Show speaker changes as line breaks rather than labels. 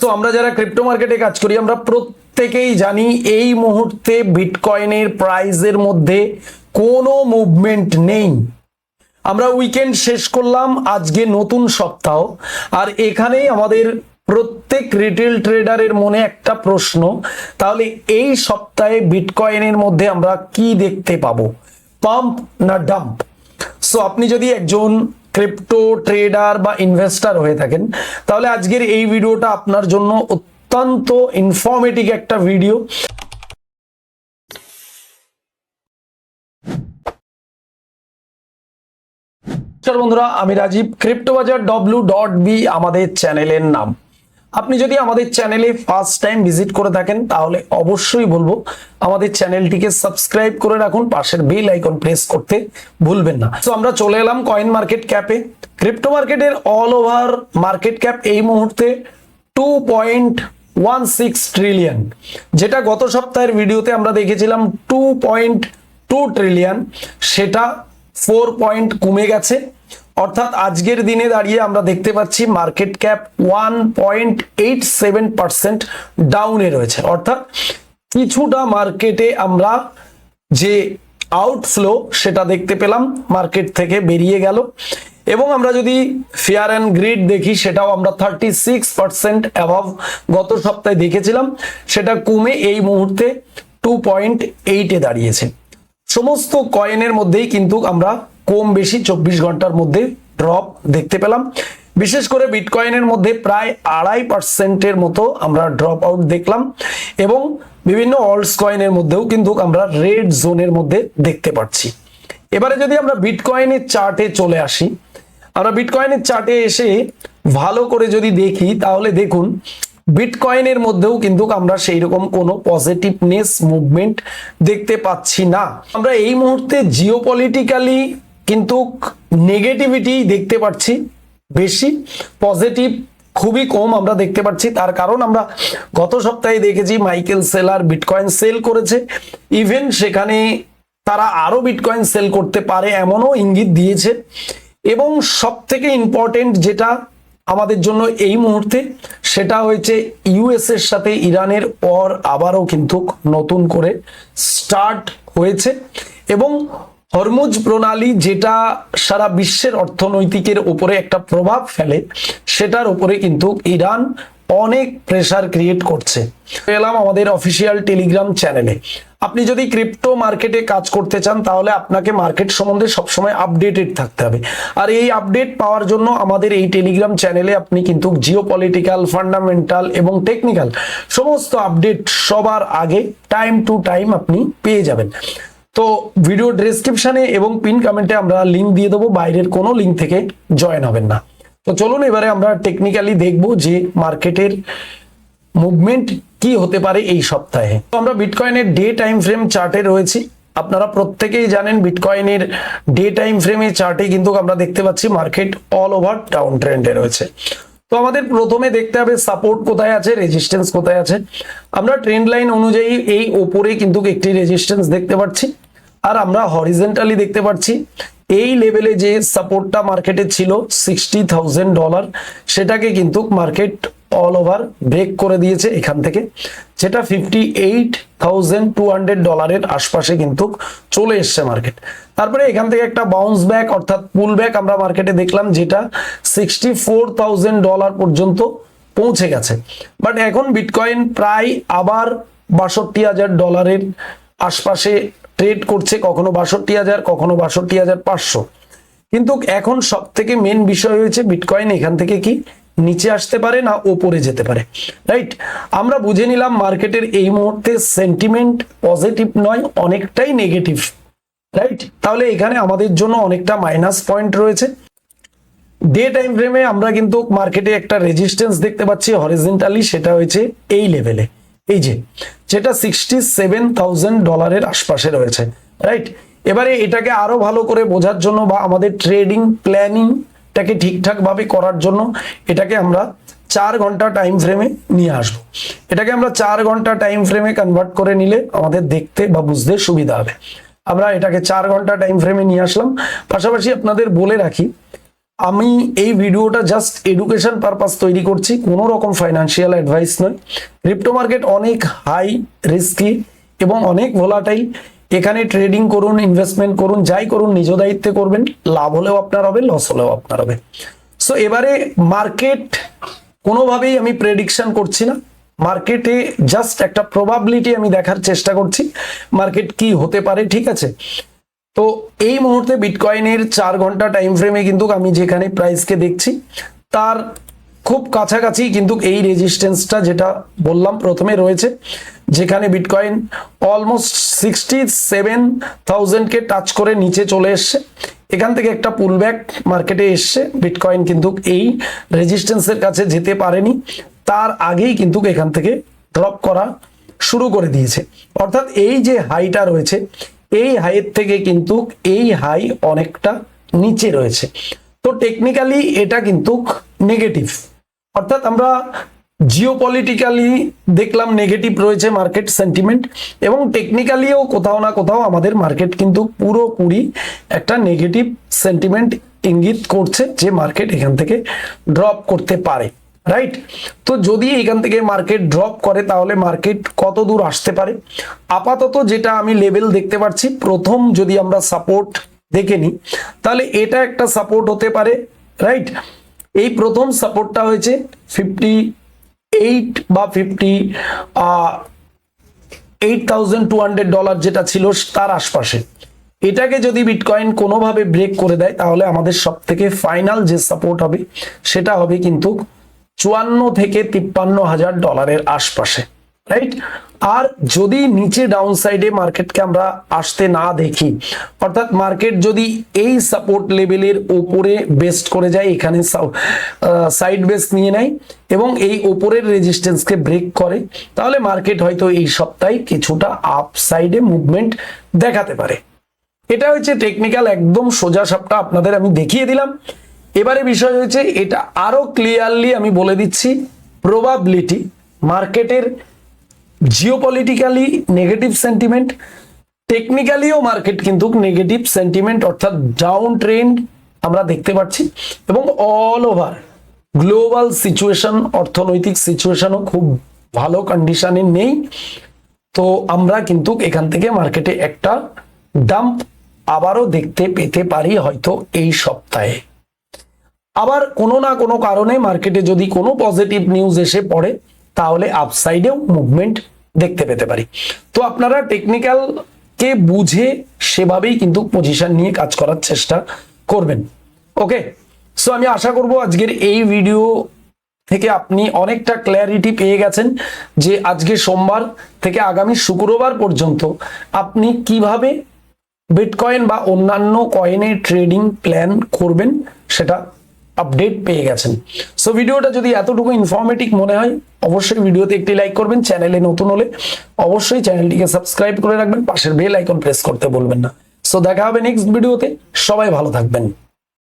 তো আমরা যারা ক্রিপ্টো মার্কেটে কাজ করি আমরা প্রত্যেকেই জানি এই মুহূর্তে বিটকয়েনের প্রাইসের মধ্যে কোনো মুভমেন্ট নেই। আমরা উইকেন্ড শেষ করলাম, আজকে নতুন সপ্তাহ, আর এখানেই আমাদের প্রত্যেক রিটেল ট্রেডারের মনে একটা প্রশ্ন, তাহলে এই সপ্তাহে বিটকয়েনের মধ্যে আমরা কি দেখতে পাবো, পাম্প না ডাম্প? সো আপনি যদি একজন ক্রিপ্টো ট্রেডার বা ইনভেস্টর হয়ে থাকেন তাহলে আজকের এই ভিডিওটা আপনার জন্য অত্যন্ত ইনফরমেটিভ একটা ভিডিও। বন্ধুরা, আমি রাজীব, cryptobajar.w.b আমাদের চ্যানেলের নাম। আপনি যদি আমাদের চ্যানেলে ফার্স্ট টাইম ভিজিট করে থাকেন তাহলে অবশ্যই বলবো আমাদের চ্যানেলটিকে সাবস্ক্রাইব করে রাখুন, পাশের বেল আইকন প্রেস করতে ভুলবেন না। তো আমরা চলে এলাম কয়েন মার্কেট ক্যাপে। ক্রিপ্টো মার্কেটের অল ওভার মার্কেট ক্যাপ এই মুহূর্তে 2.16 ট্রিলিয়ন, যেটা গত সপ্তাহের ভিডিওতে আমরা দেখেছিলাম 2.2 ট্রিলিয়ন, সেটা 4 পয়েন্ট কমে গেছে। অর্থাৎ আজকের দিনে দাঁড়িয়ে আমরা দেখতে পাচ্ছি মার্কেট ক্যাপ 1.87% ডাউনে রয়েছে। অর্থাৎ কিছুটা মার্কেটে আমরা যে আউটফ্লো সেটা দেখতে পেলাম, মার্কেট থেকে বেরিয়ে গেল। এবং আমরা যদি ফেয়ার অ্যান্ড গ্রিড দেখি সেটাও আমরা 36% অ্যাভাব গত সপ্তাহে দেখেছিলাম, সেটা কমে এই মুহূর্তে 2.8-এ দাঁড়িয়েছে। সমস্ত কয়েনের মধ্যেই কিন্তু আমরা কম বেশি 24 ঘন্টার মধ্যে ড্রপ দেখতে পেলাম। বিশেষ করে বিটকয়েনের মধ্যে প্রায় 2.5%-এর মতো আমরা ড্রপ আউট দেখলাম, এবং বিভিন্ন অলস কয়েনের মধ্যেও কিন্তু আমরা রেড জোনের মধ্যে দেখতে পাচ্ছি। এবারে যদি আমরা বিটকয়েনের চার্টে চলে আসি, আমরা বিটকয়েনের চার্টে এসে ভালো করে যদি দেখি তাহলে দেখুন বিটকয়েনের মধ্যেও কিন্তু আমরা সেই রকম কোনো পজিটিভনেস মুভমেন্ট দেখতে পাচ্ছি না। আমরা এই মুহূর্তে জিওপলিটিক্যালি কিন্তু নেগেটিভিটি দেখতে পাচ্ছি বেশি, পজিটিভ খুবই কম আমরা দেখতে পাচ্ছি। তার কারণ আমরা গত সপ্তাহে দেখেছি মাইকেল সেলার বিটকয়েন সেল করেছে, ইভেন সেখানে তারা আরো বিটকয়েন সেল করতে পারে এমনও ইঙ্গিত দিয়েছে। এবং সব থেকে ইম্পর্টেন্ট যেটা আমাদের জন্য এই মুহূর্তে, সেটা হয়েছে ইউএস এর সাথে ইরানের ওয়ার আবারও কিন্তু নতুন করে স্টার্ট হয়েছে, এবং হরমুজ প্রণালী যেটা সারা বিশ্বের অর্থনৈতিকের উপরে একটা প্রভাব ফেলে, সেটার উপরে কিন্তু ইরান অনেক প্রেসার ক্রিয়েট করছে। এলাম আমাদের অফিসিয়াল টেলিগ্রাম চ্যানেলে। আপনি যদি ক্রিপ্টো মার্কেটে কাজ করতে চান তাহলে আপনাকে মার্কেট সম্বন্ধে সবসময় আপডেটেড থাকতে হবে, আর এই আপডেট পাওয়ার জন্য আমাদের এই টেলিগ্রাম চ্যানেলে আপনি কিন্তু জিওপলিটিক্যাল, ফান্ডামেন্টাল এবং টেকনিক্যাল সমস্ত আপডেট সবার আগে টাইম টু টাইম আপনি পেয়ে যাবেন। তো ভিডিও ডেসক্রিপশনে এবং পিন কমেন্টে আমরা লিঙ্ক দিয়ে দেবো, বাইরের কোনো লিঙ্ক থেকে জয়েন হবেন না। তো চলুন এবারে আমরা টেকনিক্যালি দেখব যে মার্কেটের মুভমেন্ট কি হতে পারে এই সপ্তাহে। তো আমরা বিটকয়েনের ডে টাইম ফ্রেম চার্টে রয়েছি। আপনারা প্রত্যেকেই জানেন বিটকয়েনের ডে টাইম ফ্রেমে চার্টে কিন্তু আমরা দেখতে পাচ্ছি মার্কেট অল ওভার ডাউন ট্রেন্ডে রয়েছে। তো আমাদের প্রথমে দেখতে হবে সাপোর্ট কোথায় আছে, রেজিস্ট্যান্স কোথায় আছে। আমরা ট্রেন্ড লাইন অনুযায়ী এই ওপরে কিন্তু একটি রেজিস্ট্যান্স দেখতে পাচ্ছি, আর আমরা হরিজন্টালি দেখতে পাচ্ছি এই লেভেলে যে সাপোর্টটা মার্কেটে ছিল $60,000, সেটাকে কিন্তু মার্কেট অল ওভার ব্রেক করে দিয়েছে এখান থেকে, যেটা $58,200 আশপাশে কিন্তু চলে এসছে মার্কেট। তারপরে এখান থেকে একটা বাউন্স ব্যাক অর্থাৎ পুল ব্যাক আমরা মার্কেটে দেখলাম, যেটা $64,000 পর্যন্ত পৌঁছে গেছে। বাট এখন বিটকয়েন প্রায় আবার $62,000 আশপাশে ট্রেড করছে, কখনো 62,000, কখনো 62,500। কিন্তু এখন সব থেকে মেন বিষয় হয়েছে বিটকয়েন এখান থেকে কি নিচে আসতে পারে না ওপরে যেতে পারে, রাইট? আমরা বুঝে নিলাম মার্কেটের এই মুহূর্তে সেন্টিমেন্ট পজিটিভ নয়, অনেকটাই নেগেটিভ, রাইট? তাহলে এখানে আমাদের জন্য অনেকটা মাইনাস পয়েন্ট রয়েছে। ডে টাইম ফ্রেমে আমরা কিন্তু মার্কেটে একটা রেজিস্ট্যান্স দেখতে পাচ্ছি হরিজন্টালি, সেটা হয়েছে এই লেভেলে, এই যেটা $67,000 আশপাশে রয়েছে, রাইট? এবারে এটাকে আরো ভালো করে বোঝার জন্য বা আমাদের ট্রেডিং প্ল্যানিংটাকে ঠিকঠাক ভাবে করার জন্য এটাকে আমরা 4 ঘন্টা টাইম ফ্রেমে নিয়ে আসবো। এটাকে আমরা 4 ঘন্টা টাইম ফ্রেমে কনভার্ট করে নিলে আমাদের দেখতে বা বুঝতে সুবিধা হবে। আমরা এটাকে 4 ঘন্টা টাইম ফ্রেমে নিয়ে আসলাম। পাশাপাশি আপনাদের বলে রাখি, আমি এই ভিডিওটা জাস্ট এডুকেশন পারপাস তৈরি করছি, কোনো রকম ফাইন্যান্সিয়াল অ্যাডভাইস নয়। ক্রিপ্টো মার্কেট অনেক হাই রিস্কি এবং অনেক ভোলাটাইল। এখানে ট্রেডিং করুন, ইনভেস্টমেন্ট করুন, যাই করুন নিজ দায়িত্বে করবেন। লাভ হলেও আপনার হবে, লস হলেও আপনার হবে। সো এবারে মার্কেট কোনোভাবেই আমি প্রেডিকশন করছি না, মার্কেটে জাস্ট একটা প্রবাবিলিটি আমি দেখার চেষ্টা করছি মার্কেট কি হতে পারে, ঠিক আছে। তো এই মুহূর্তে বিটকয়েনের 4 ঘন্টা টাইম ফ্রেমে কিন্তু আমি যেখানে প্রাইসকে দেখছি তার খুব কাছাকাছি কিন্তু এই রেজিস্ট্যান্সটা যেটা বললাম প্রথমে রয়েছে, যেখানে বিটকয়েন অলমোস্ট 67,000 কে টাচ করে নিচে চলে এসছে। এখান থেকে একটা পুলব্যাক মার্কেটে এসছে, বিটকয়েন কিন্তু এই রেজিস্ট্যান্সের কাছে যেতে পারেনি, তার আগেই কিন্তু এখান থেকে ড্রপ করা শুরু করে দিয়েছে। অর্থাৎ এই যে হাইটা রয়েছে, এই হাইয়ের থেকে কিন্তু এই হাই অনেকটা নিচে রয়েছে। তো টেকনিক্যালি এটা কিন্তু নেগেটিভ, অর্থাৎ আমরা জিওপলিটিক্যালি দেখলাম নেগেটিভ রয়েছে মার্কেট সেন্টিমেন্ট, এবং টেকনিক্যালিও কোথাও না কোথাও আমাদের মার্কেট কিন্তু পুরোপুরি একটা নেগেটিভ সেন্টিমেন্ট ইঙ্গিত করছে যে মার্কেট এখান থেকে ড্রপ করতে পারে, রাইট। তো যদি এখান থেকে মার্কেট ড্রপ করে তাহলে মার্কেট কত দূর আসতে পারে? আপাতত যেটা আমি লেভেল দেখতে পাচ্ছি, প্রথম যদি আমরা সাপোর্ট দেখে নিই তাহলে এটা একটা সাপোর্ট হতে পারে, রাইট। এই প্রথম সাপোর্টটা হয়েছে 58 বা $58,200 যেটা ছিল তার আশপাশে। এটাকে যদি বিটকয়েন কোনোভাবে ব্রেক করে দেয় তাহলে আমাদের সব থেকে ফাইনাল যে সাপোর্ট হবে সেটা হবে কিন্তু 54 থেকে $53,000 আশপাশে, রাইট। আর যদি নিচে ডাউন সাইডে মার্কেটকে আমরা আসতে না দেখি, অর্থাৎ মার্কেট যদি এই সাপোর্ট লেভেলের উপরে বেস্ট করে যায়, এখানে সাইড বেস নিয়ে নেয় এবং এই উপরের রেজিস্ট্যান্সকে ব্রেক করে, তাহলে মার্কেট হয়তো এই সপ্তাহে কিছুটা আপ সাইডে মুভমেন্ট দেখাতে পারে। এটা হচ্ছে টেকনিক্যাল একদম সোজা সাপটা আপনাদের আমি দেখিয়ে দিলাম। এবারে বিষয় হচ্ছে এটা আরো ক্লিয়ারলি আমি বলে দিচ্ছি, প্রবাবিলিটি মার্কেটের জিওপলিটিক্যালি নেগেটিভ সেন্টিমেন্ট, টেকনিক্যালিও মার্কেট কিন্তু নেগেটিভ সেন্টিমেন্ট অর্থাৎ ডাউন ট্রেন্ড আমরা দেখতে পাচ্ছি, এবং অল ওভার গ্লোবাল সিচুয়েশন, অর্থনৈতিক সিচুয়েশনও খুব ভালো কন্ডিশনে নেই। তো আমরা কিন্তু এখান থেকে মার্কেটে একটা ডাম্প আবারও দেখতে পেতে পারি হয়তো এই সপ্তাহে। আবার কোনো না কোনো কারণে মার্কেটে যদি কোনো পজিটিভ নিউজ এসে পড়ে তাহলে আপসাইডেও মুভমেন্ট দেখতে পেতে পারি। তো আপনারা টেকনিক্যাল কে বুঝে সেভাবেই কিন্তু পজিশন নিয়ে কাজ করার চেষ্টা করবেন। ওকে, সো আমি আশা করব আজকের এই ভিডিও থেকে আপনি অনেকটা ক্ল্যারিটি পেয়ে গেছেন যে আজকে সোমবার থেকে আগামী শুক্রবার পর্যন্ত আপনি কিভাবে বিটকয়েন বা অন্যান্য কয়েনের ট্রেডিং প্ল্যান করবেন সেটা আপডেট পেয়ে গেছেন। সো ভিডিওটা যদি এতটুকু ইনফরমেটিভ মনে হয় অবশ্যই ভিডিওতে একটি লাইক করবেন, চ্যানেলে নতুন হলে অবশ্যই চ্যানেলটিকে সাবস্ক্রাইব করে রাখবেন, পাশের বেল আইকন প্রেস করতে বলবেন না। সো দেখা হবে নেক্সট ভিডিওতে, সবাই ভালো থাকবেন।